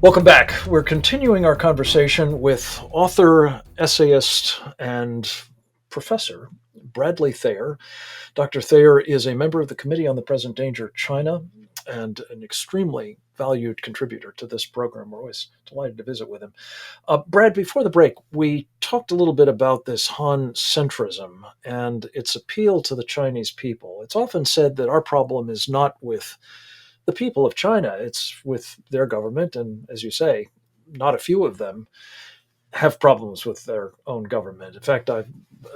Welcome back. We're continuing our conversation with author, essayist, and professor Bradley Thayer. Dr. Thayer is a member of the Committee on the Present Danger of China and an extremely valued contributor to this program. We're always delighted to visit with him. Brad, before the break, we talked a little bit about this Han centrism and its appeal to the Chinese people. It's often said that our problem is not with the people of China, it's with their government. And as you say, not a few of them have problems with their own government. In fact, I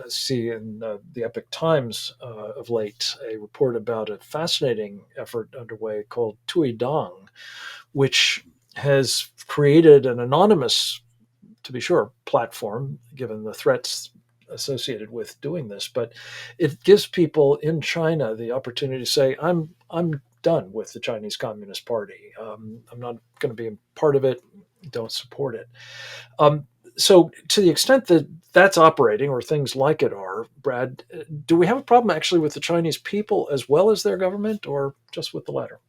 see in the Epoch Times of late a report about a fascinating effort underway called Tui Dong, which has created an anonymous, to be sure, platform, given the threats associated with doing this. But it gives people in China the opportunity to say, I'm done with the Chinese Communist Party. I'm not going to be a part of it. Don't support it. So to the extent that that's operating, or things like it are, Brad, do we have a problem actually with the Chinese people as well as their government, or just with the latter?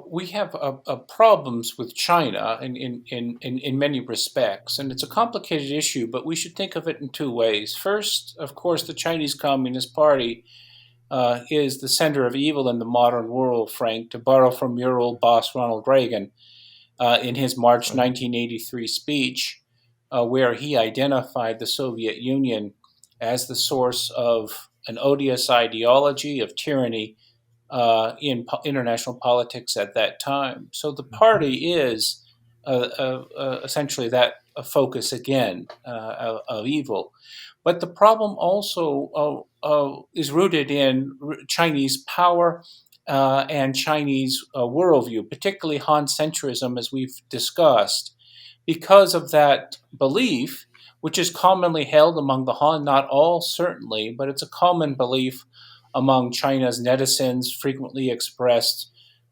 We have problems with China in many respects, and it's a complicated issue, but we should think of it in two ways. First, of course, the Chinese Communist Party is the center of evil in the modern world, Frank, to borrow from your old boss, Ronald Reagan, in his March Right. 1983 speech, where he identified the Soviet Union as the source of an odious ideology of tyranny in international politics at that time. So the party is essentially that focus again of evil. But the problem also is rooted in Chinese power and Chinese worldview, particularly Han centrism, as we've discussed. Because of that belief, which is commonly held among the Han, not all certainly, but it's a common belief among China's netizens, frequently expressed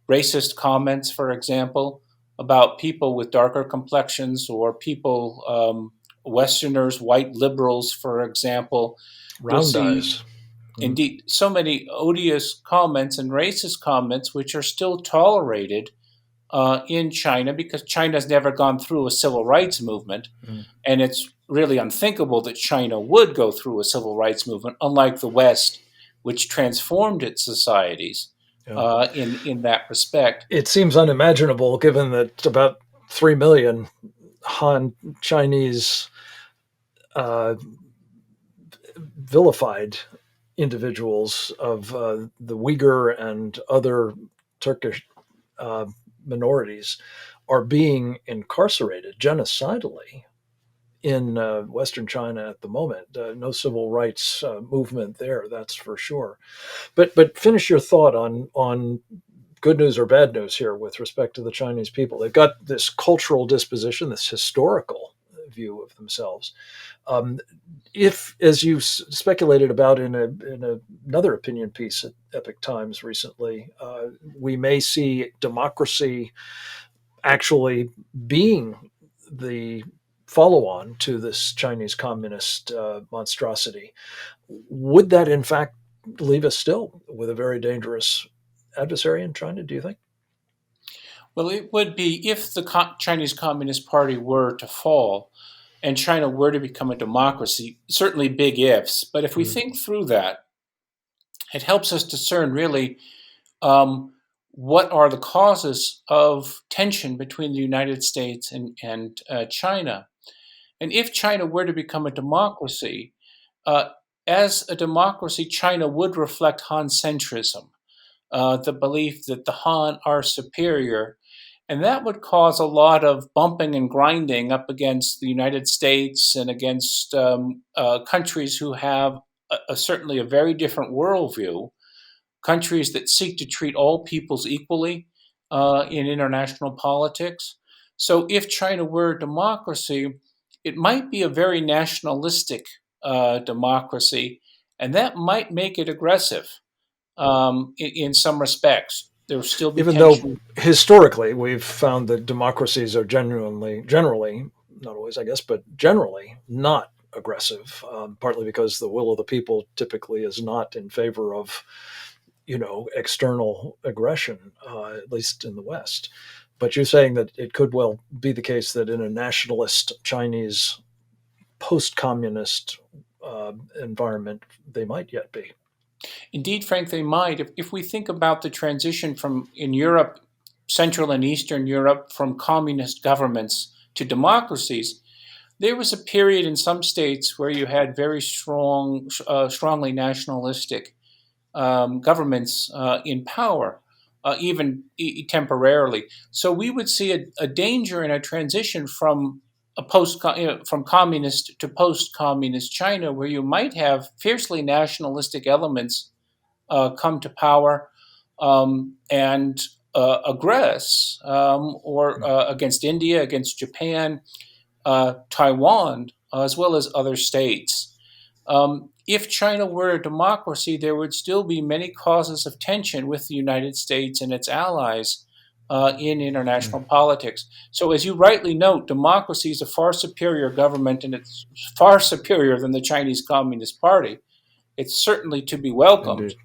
racist comments, for example, about people with darker complexions or people, Westerners, white liberals, for example. You'll Round see, eyes. Mm. indeed, so many odious comments and racist comments which are still tolerated in China because China's never gone through a civil rights movement. Mm. And it's really unthinkable that China would go through a civil rights movement, unlike the West, which transformed its societies Yeah. in that respect. It seems unimaginable given that about 3 million Han Chinese uh, vilified individuals of the Uyghur and other Turkish uh, minorities are being incarcerated genocidally in Western China at the moment. No civil rights movement there, that's for sure. But finish your thought on good news or bad news here with respect to the Chinese people. They've got this cultural disposition, this historical view of themselves. Um, if, as you speculated about in another opinion piece at Epoch Times recently, we may see democracy actually being the follow-on to this Chinese communist monstrosity, would that in fact leave us still with a very dangerous adversary in China, do you think? Well, it would be if the Chinese Communist Party were to fall and China were to become a democracy, certainly big ifs. But if we Mm. think through that, it helps us discern really um, what are the causes of tension between the United States and China. And if China were to become a democracy, uh, as a democracy, China would reflect Han centrism, the belief that the Han are superior. And that would cause a lot of bumping and grinding up against the United States and against countries who have certainly a very different worldview, countries that seek to treat all peoples equally in international politics. So if China were a democracy, it might be a very nationalistic democracy, and that might make it aggressive in some respects. There will still be Even though tension. historically we've found that democracies are generally, not always, I guess, but generally not aggressive, partly because the will of the people typically is not in favor of, external aggression, at least in the West. But you're saying that it could well be the case that in a nationalist Chinese post-communist environment, they might yet be. Indeed, Frank, they might. If we think about the transition from in Europe, Central and Eastern Europe, from communist governments to democracies, there was a period in some states where you had very strongly nationalistic governments in power, even temporarily. So we would see a danger in a transition from from communist to post-communist China, where you might have fiercely nationalistic elements come to power and aggress or against India, against Japan, Taiwan, as well as other states. If China were a democracy, there would still be many causes of tension with the United States and its allies in international politics. So, as you rightly note, democracy is a far superior government, and it's far superior than the Chinese Communist Party. It's certainly to be welcomed. Indeed.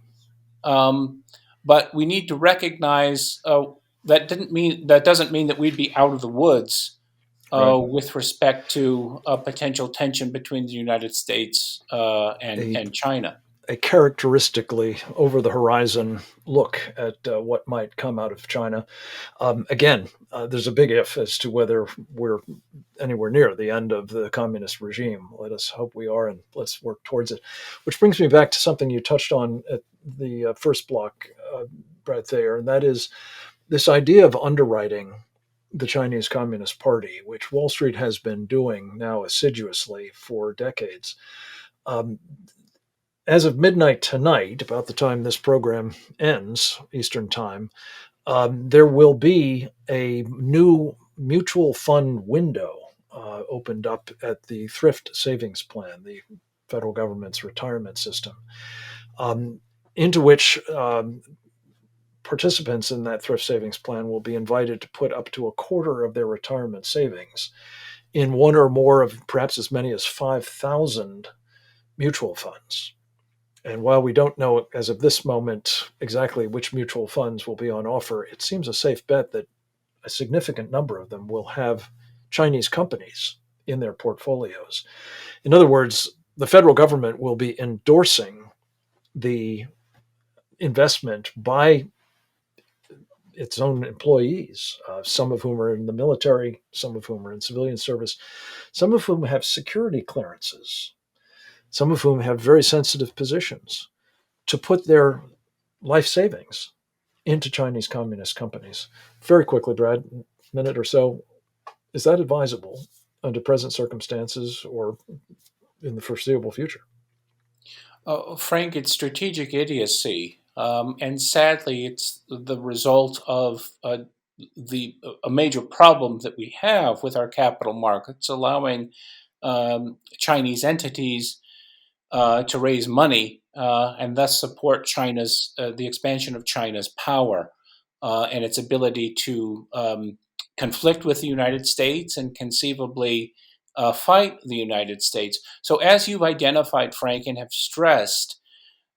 Um, but we need to recognize that doesn't mean that we'd be out of the woods Right. with respect to a potential tension between the United States A, and China. a characteristically over the horizon look at what might come out of China. Again, there's a big if as to whether we're anywhere near the end of the communist regime. Let us hope we are, and let's work towards it. Which brings me back to something you touched on at the first block, Brad Thayer, and that is this idea of underwriting the Chinese Communist Party, which Wall Street has been doing now assiduously for decades. Um, as of midnight tonight, about the time this program ends, Eastern Time, there will be a new mutual fund window opened up at the Thrift Savings Plan, the federal government's retirement system, um, into which participants in that thrift savings plan will be invited to put up to a quarter of their retirement savings in one or more of perhaps as many as 5,000 mutual funds. And while we don't know as of this moment exactly which mutual funds will be on offer, it seems a safe bet that a significant number of them will have Chinese companies in their portfolios. In other words, the federal government will be endorsing the investment by its own employees, some of whom are in the military, some of whom are in civilian service, some of whom have security clearances, some of whom have very sensitive positions, to put their life savings into Chinese communist companies. Very quickly, Brad, minute or so, is that advisable under present circumstances or in the foreseeable future? Frank, it's strategic idiocy, and sadly, it's the result of a major problem that we have with our capital markets, allowing Chinese entities to raise money and thus support China's the expansion of China's power and its ability to conflict with the United States and conceivably fight the United States. So, as you've identified, Frank, and have stressed,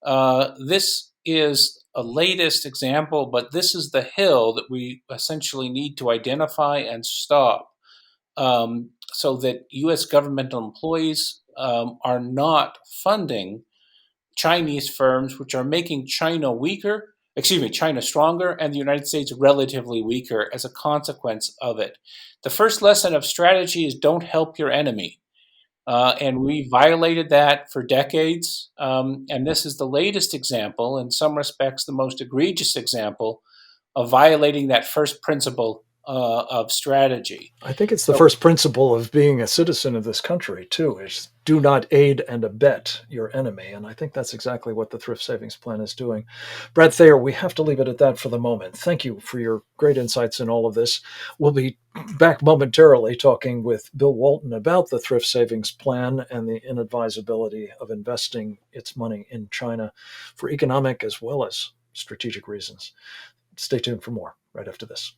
this is a latest example, but this is the hill that we essentially need to identify and stop so that U.S. governmental employees are not funding Chinese firms, which are making China stronger, and the United States relatively weaker as a consequence of it. The first lesson of strategy is don't help your enemy. And we violated that for decades. And this is the latest example, in some respects, the most egregious example of violating that first principle of strategy. I think it's the So, first principle of being a citizen of this country, too, is do not aid and abet your enemy. And I think that's exactly what the Thrift Savings Plan is doing. Brad Thayer, we have to leave it at that for the moment. Thank you for your great insights in all of this. We'll be back momentarily talking with Bill Walton about the Thrift Savings Plan and the inadvisability of investing its money in China for economic as well as strategic reasons. Stay tuned for more right after this.